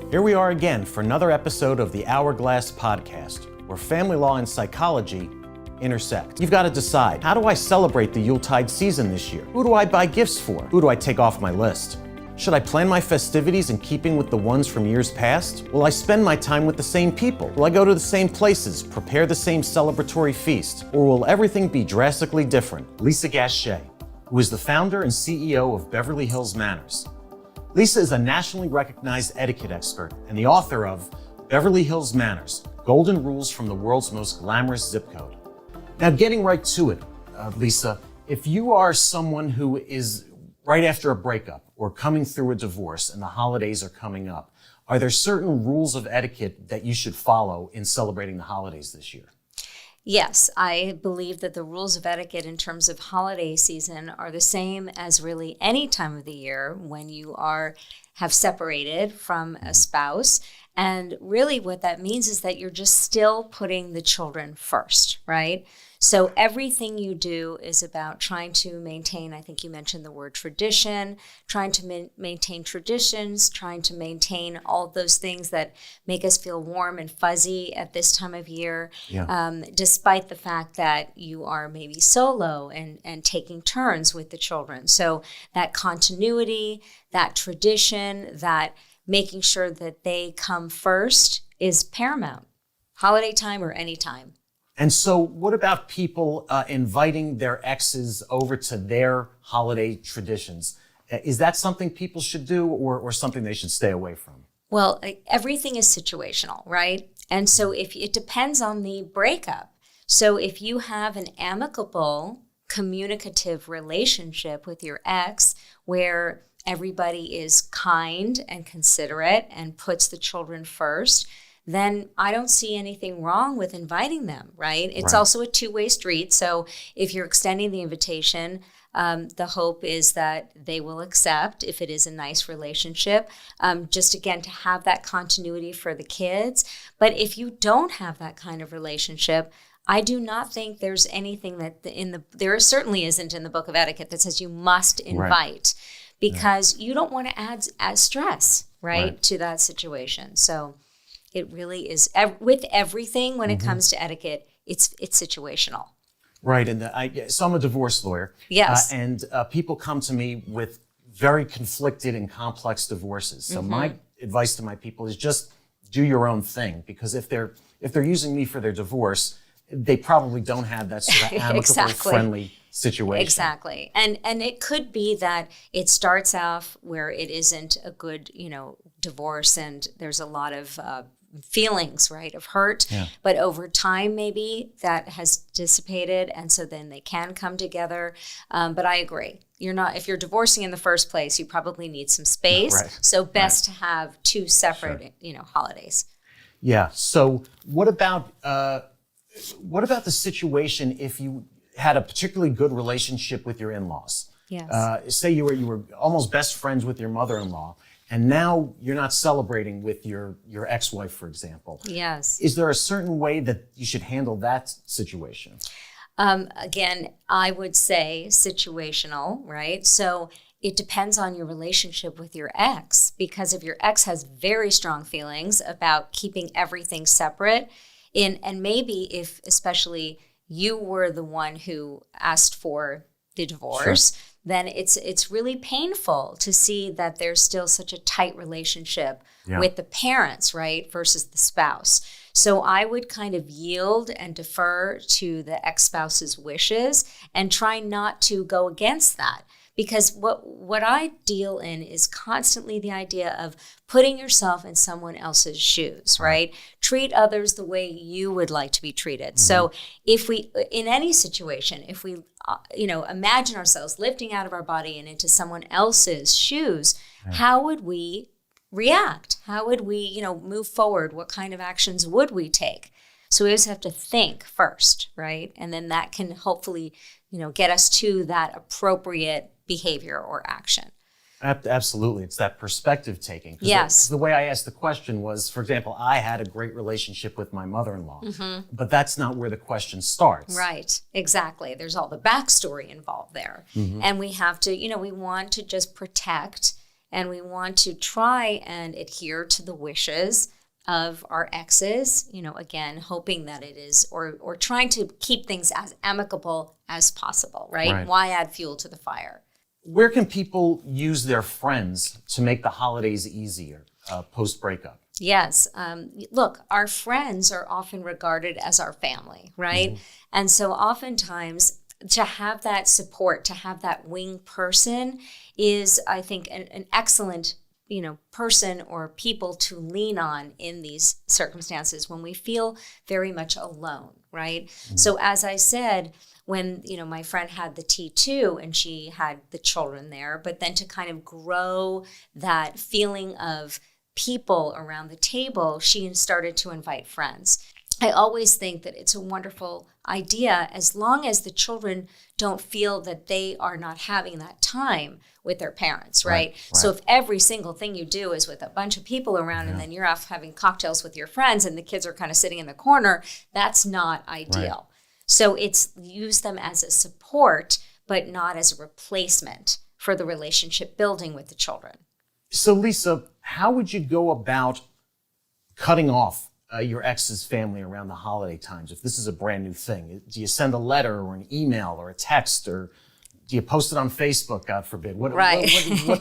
Here we are again for another episode of the Hourglass Podcast, where family law and psychology intersect. You've got to decide, how do I celebrate the Yuletide season this year? Who do I buy gifts for? Who do I take off my list? Should I plan my festivities in keeping with the ones from years past? Will I spend my time with the same people? Will I go to the same places, prepare the same celebratory feast? Or will everything be drastically different? Lisa Gache, who is the founder and CEO of Beverly Hills Manners. Lisa is a nationally recognized etiquette expert and the author of Beverly Hills Manners, Golden Rules from the World's Most Glamorous Zip Code. Now, getting right to it, Lisa, if you are someone who is right after a breakup or coming through a divorce and the holidays are coming up, are there certain rules of etiquette that you should follow in celebrating the holidays this year? Yes, I believe that the rules of etiquette in terms of holiday season are the same as really any time of the year when you have separated from a spouse. And really what that means is that you're just still putting the children first, right? So everything you do is about trying to maintain, I think you mentioned the word tradition, trying to maintain traditions, trying to maintain all those things that make us feel warm and fuzzy at this time of year, despite the fact that you are maybe solo and taking turns with the children. So that continuity, that tradition, that making sure that they come first is paramount, holiday time or any time. And so what about people inviting their exes over to their holiday traditions? Is that something people should do or something they should stay away from? Well, everything is situational, right? And so if it depends on the breakup. So if you have an amicable, communicative relationship with your ex where everybody is kind and considerate and puts the children first, then I don't see anything wrong with inviting them, right? It's also a two-way street. So if you're extending the invitation, the hope is that they will accept if it is a nice relationship, just again, to have that continuity for the kids. But if you don't have that kind of relationship, I do not think there's anything that there certainly isn't in the book of etiquette that says you must invite because you don't want to add stress, right, to that situation. So it really is, with everything when it comes to etiquette, it's situational. Right, and so I'm a divorce lawyer. Yes. And people come to me with very conflicted and complex divorces. So my advice to my people is just do your own thing, because if they're using me for their divorce, they probably don't have that sort of amicable, friendly situation. Exactly. And it could be that it starts off where it isn't a good, divorce and there's a lot of feelings, right, of hurt. Yeah. But over time, maybe that has dissipated. And so then they can come together. But I agree. If you're divorcing in the first place, you probably need some space. Right. So best to have two separate, holidays. Yeah. So what about the situation if you had a particularly good relationship with your in-laws? Yes. Say you were almost best friends with your mother-in-law, and now you're not celebrating with your ex-wife, for example. Yes. Is there a certain way that you should handle that situation? Again, I would say situational, right? So it depends on your relationship with your ex, because if your ex has very strong feelings about keeping everything separate, and maybe if especially you were the one who asked for the divorce, then it's really painful to see that there's still such a tight relationship with the parents, right, versus the spouse. So I would kind of yield and defer to the ex-spouse's wishes and try not to go against that. Because what I deal in is constantly the idea of putting yourself in someone else's shoes, right? Treat others the way you would like to be treated. So if we, in any situation, if we, imagine ourselves lifting out of our body and into someone else's shoes, how would we react? How would we, move forward? What kind of actions would we take? So we always have to think first, right? And then that can hopefully, get us to that appropriate behavior or action. Absolutely. It's that perspective taking. Yes. The way I asked the question was, for example, I had a great relationship with my mother-in-law, but that's not where the question starts. Right. Exactly. There's all the backstory involved there. And we have to, we want to just protect And we want to try and adhere to the wishes of our exes, again, hoping that it is, or trying to keep things as amicable as possible, right? Why add fuel to the fire? Where can people use their friends to make the holidays easier post-breakup? Yes. Look, our friends are often regarded as our family, right? And so oftentimes to have that support, to have that wing person is, I think, an excellent person or people to lean on in these circumstances when we feel very much alone, right? So as I said, when, my friend had the T2 and she had the children there, but then to kind of grow that feeling of people around the table, she started to invite friends. I always think that it's a wonderful idea as long as the children don't feel that they are not having that time with their parents, right? So if every single thing you do is with a bunch of people around and then you're off having cocktails with your friends and the kids are kind of sitting in the corner, that's not ideal. So it's use them as a support, but not as a replacement for the relationship building with the children. So Lisa, how would you go about cutting off your ex's family around the holiday times if this is a brand new thing? Do you send a letter or an email or a text, or do you post it on Facebook, God forbid? What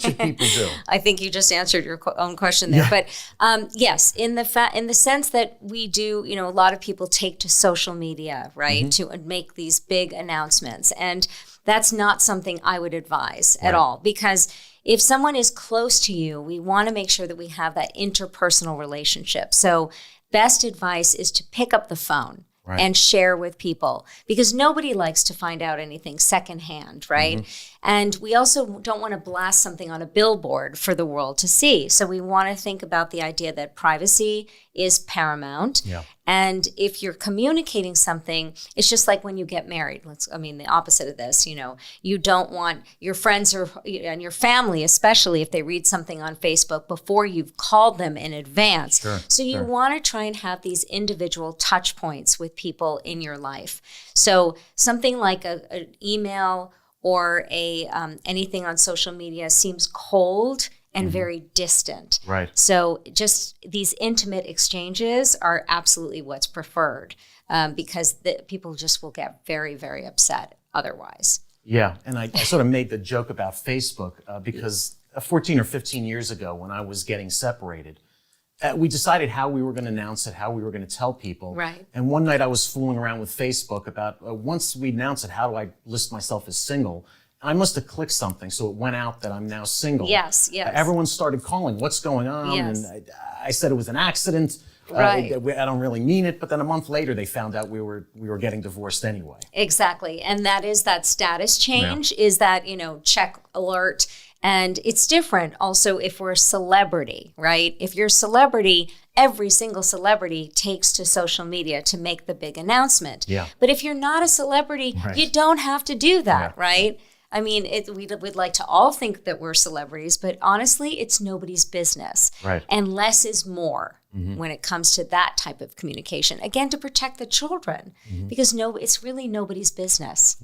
should people do? I think you just answered your own question there. Yeah. But yes, in the sense that we do, a lot of people take to social media, right, to make these big announcements. And that's not something I would advise at all, because if someone is close to you, we want to make sure that we have that interpersonal relationship. So best advice is to pick up the phone and share with people, because nobody likes to find out anything secondhand, right? And we also don't want to blast something on a billboard for the world to see. So we want to think about the idea that privacy is paramount. And if you're communicating something, it's just like when you get married. The opposite of this, you don't want your friends and your family, especially if they read something on Facebook before you've called them in advance. So you want to try and have these individual touch points with people in your life. So something like an email or anything on social media seems cold and very distant. So just these intimate exchanges are absolutely what's preferred, because people just will get very, very upset otherwise. Yeah, and I sort of made the joke about Facebook because 14 or 15 years ago when I was getting separated, we decided how we were going to announce it, how we were going to tell people. And one night I was fooling around with Facebook about once we announce it, how do I list myself as single? I must have clicked something, so it went out that I'm now single. Yes. Everyone started calling, what's going on? And I said it was an accident. I don't really mean it, but then a month later they found out we were getting divorced anyway. Exactly, and that is that status change, is that, check alert. And it's different also if we're a celebrity, right? If you're a celebrity, every single celebrity takes to social media to make the big announcement. But if you're not a celebrity, you don't have to do that, right? I mean, we'd like to all think that we're celebrities, but honestly, it's nobody's business. And less is more when it comes to that type of communication. Again, to protect the children, because it's really nobody's business.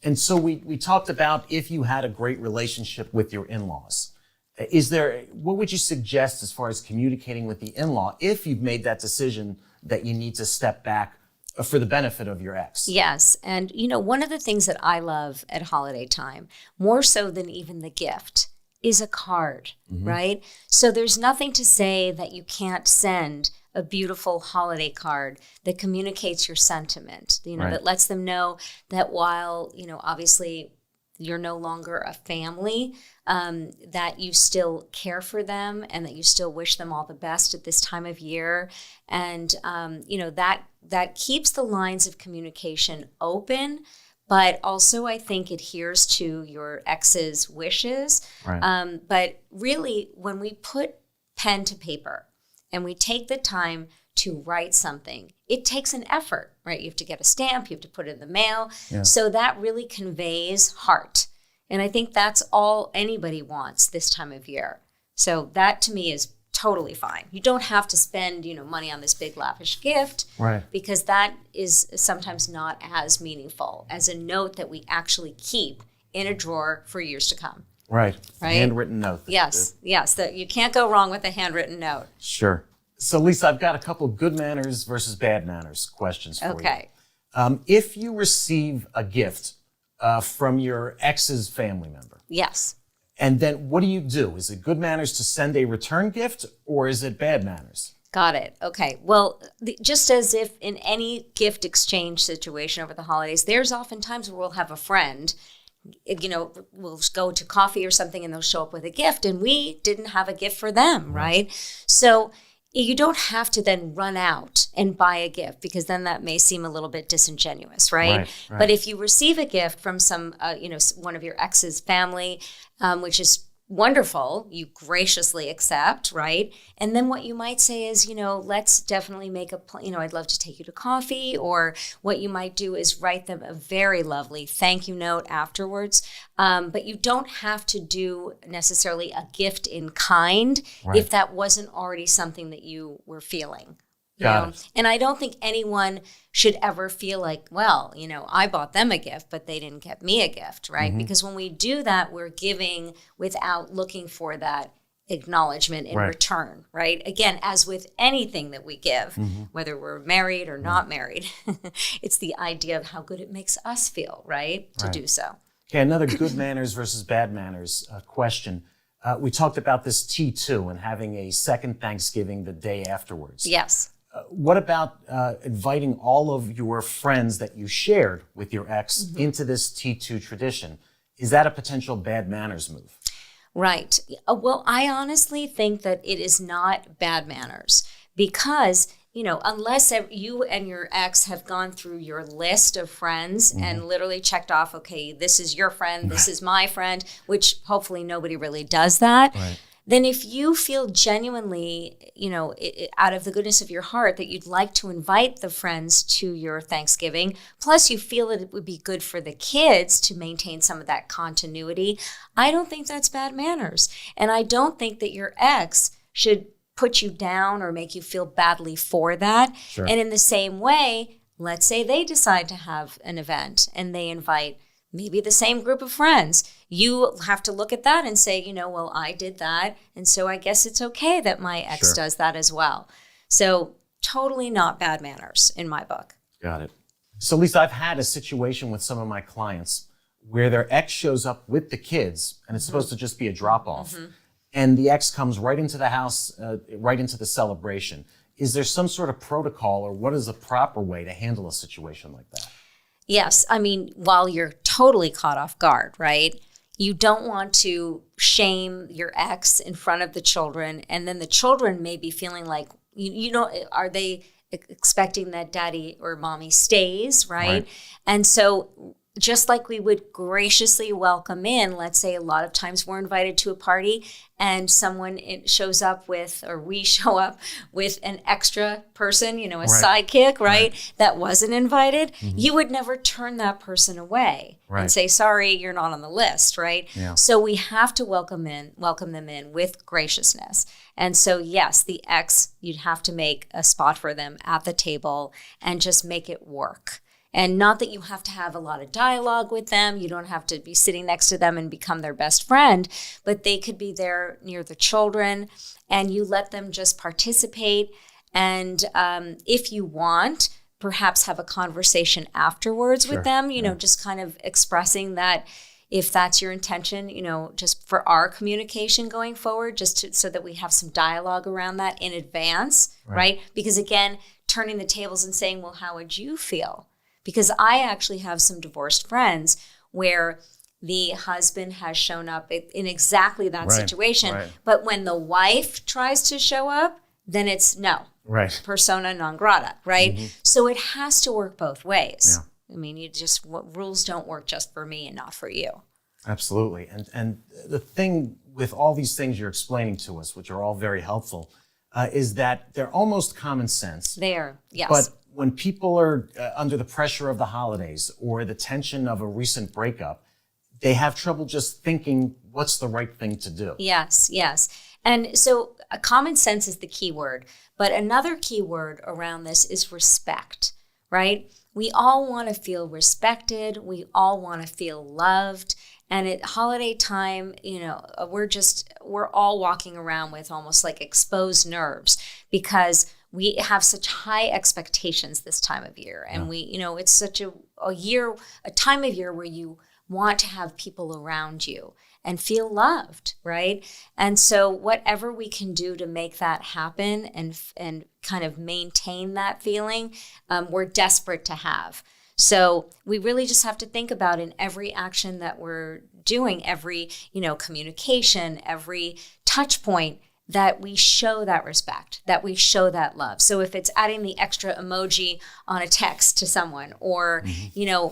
And so we talked about if you had a great relationship with your in-laws. What would you suggest as far as communicating with the in-law if you've made that decision that you need to step back for the benefit of your ex? Yes. And, one of the things that I love at holiday time, more so than even the gift, is a card, right? So there's nothing to say that you can't send a beautiful holiday card that communicates your sentiment, that lets them know that while, obviously you're no longer a family, that you still care for them and that you still wish them all the best at this time of year. And, that keeps the lines of communication open, but also I think adheres to your ex's wishes. But really, when we put pen to paper and we take the time to write something, it takes an effort, right? You have to get a stamp, you have to put it in the mail. So that really conveys heart. And I think that's all anybody wants this time of year. So that to me is totally fine. You don't have to spend, money on this big lavish gift, because that is sometimes not as meaningful as a note that we actually keep in a drawer for years to come. Right. Right? Handwritten note. Yes. You can't go wrong with a handwritten note. Sure. So, Lisa, I've got a couple of good manners versus bad manners questions for you. Okay. If you receive a gift from your ex's family member, Yes. and then what do? Is it good manners to send a return gift, or is it bad manners? Got it. Okay. Well, just as if in any gift exchange situation over the holidays, there's often times where we'll have a friend, we'll go to coffee or something and they'll show up with a gift and we didn't have a gift for them, right? So you don't have to then run out and buy a gift because then that may seem a little bit disingenuous, right? But if you receive a gift from some, one of your ex's family, which is wonderful, you graciously accept, right? And then what you might say is, let's definitely make I'd love to take you to coffee, or what you might do is write them a very lovely thank you note afterwards. But you don't have to do necessarily a gift in kind if that wasn't already something that you were feeling. Got it. And I don't think anyone should ever feel like, well, I bought them a gift, but they didn't get me a gift, right? Because when we do that, we're giving without looking for that acknowledgement in return, right? Again, as with anything that we give, whether we're married or not married, it's the idea of how good it makes us feel, right? To do so. Okay, another good manners versus bad manners question. We talked about this T2 and having a second Thanksgiving the day afterwards. Yes. What about inviting all of your friends that you shared with your ex into this T2 tradition? Is that a potential bad manners move? Right. Well, I honestly think that it is not bad manners because, unless you and your ex have gone through your list of friends and literally checked off, okay, this is your friend, this is my friend, which hopefully nobody really does that. Right. Then if you feel genuinely, out of the goodness of your heart that you'd like to invite the friends to your Thanksgiving, plus you feel that it would be good for the kids to maintain some of that continuity, I don't think that's bad manners. And I don't think that your ex should put you down or make you feel badly for that. Sure. And in the same way, let's say they decide to have an event and they invite maybe the same group of friends. You have to look at that and say, well, I did that. And so I guess it's okay that my ex does that as well. So totally not bad manners in my book. Got it. So Lisa, I've had a situation with some of my clients where their ex shows up with the kids and it's supposed to just be a drop off. And the ex comes right into the house, right into the celebration. Is there some sort of protocol or what is the proper way to handle a situation like that? Yes. I mean, while you're totally caught off guard, right? You don't want to shame your ex in front of the children. And then the children may be feeling like, are they expecting that daddy or mommy stays, right? And so just like we would graciously welcome in, let's say a lot of times we're invited to a party and someone shows up with, or we show up with an extra person, a sidekick, right? That wasn't invited. You would never turn that person away and say, sorry, you're not on the list, right? Yeah. So we have to welcome them in with graciousness. And so, yes, the ex, you'd have to make a spot for them at the table and just make it work. And not that you have to have a lot of dialogue with them. You don't have to be sitting next to them and become their best friend, but they could be there near the children and you let them just participate. And if you want, perhaps have a conversation afterwards with them, just kind of expressing that if that's your intention, just for our communication going forward, so that we have some dialogue around that in advance, right? Because again, turning the tables and saying, well, how would you feel? Because I actually have some divorced friends where the husband has shown up in exactly that situation. But when the wife tries to show up, then it's no. Persona non grata, right? So it has to work both ways. I mean, rules don't work just for me and not for you. Absolutely. And the thing with all these things you're explaining to us, which are all very helpful, is that they're almost common sense. They are, yes. But when people are under the pressure of the holidays or the tension of a recent breakup, they have trouble just thinking what's the right thing to do. Yes. And so common sense is the key word. But another key word around this is respect, right? We all want to feel respected. We all want to feel loved. And at holiday time, we're all walking around with almost like exposed nerves because we have such high expectations this time of year. And it's such a time of year where you want to have people around you and feel loved, right? And so whatever we can do to make that happen and kind of maintain that feeling, we're desperate to have. So we really just have to think about in every action that we're doing, every, communication, every touch point, that we show that respect, that we show that love. So if it's adding the extra emoji on a text to someone or,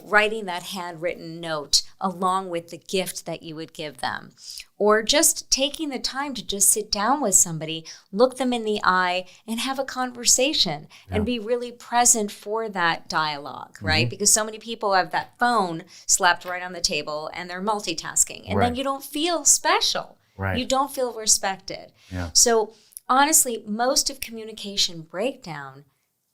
writing that handwritten note along with the gift that you would give them, or just taking the time to just sit down with somebody, look them in the eye and have a conversation and be really present for that dialogue, right? Because so many people have that phone slapped right on the table and they're multitasking and then you don't feel special. Right. You don't feel respected. Yeah. So honestly, most of communication breakdown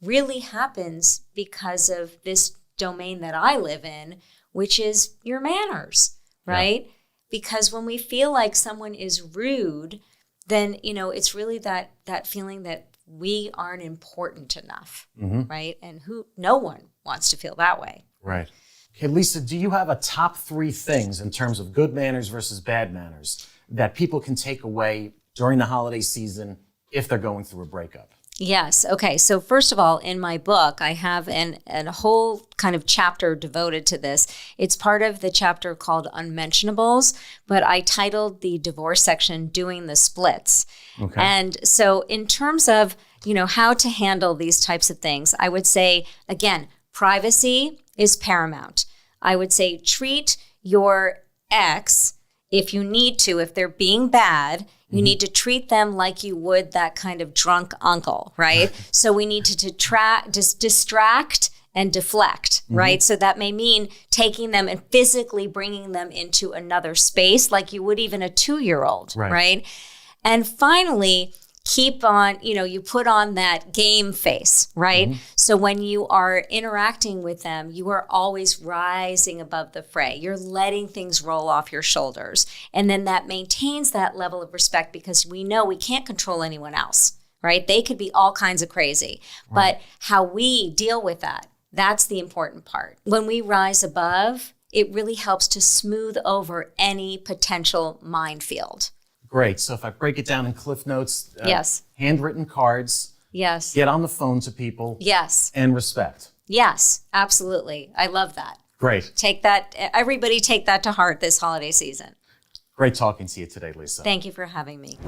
really happens because of this domain that I live in, which is your manners, right? Yeah. Because when we feel like someone is rude, then, it's really that feeling that we aren't important enough, right? And no one wants to feel that way. Right. Okay, Lisa, do you have a top 3 things in terms of good manners versus bad manners that people can take away during the holiday season if they're going through a breakup? Yes. Okay. So first of all, in my book, I have a whole kind of chapter devoted to this. It's part of the chapter called Unmentionables, but I titled the divorce section Doing the Splits. Okay. And so in terms of, how to handle these types of things, I would say, again, privacy is paramount. I would say treat your ex, if you need to, if they're being bad, you need to treat them like you would that kind of drunk uncle, right? So we need to distract and deflect, right? So that may mean taking them and physically bringing them into another space like you would even a 2-year-old, right? And finally, keep on, you put on that game face, right? So when you are interacting with them, you are always rising above the fray. You're letting things roll off your shoulders. And then that maintains that level of respect because we know we can't control anyone else, right? They could be all kinds of crazy. But how we deal with that, that's the important part. When we rise above, it really helps to smooth over any potential minefield. Great. So if I break it down in Cliff Notes, yes. Handwritten cards, yes. Get on the phone to people, yes. And respect. Yes, absolutely. I love that. Great. Everybody take that to heart this holiday season. Great talking to you today, Lisa. Thank you for having me.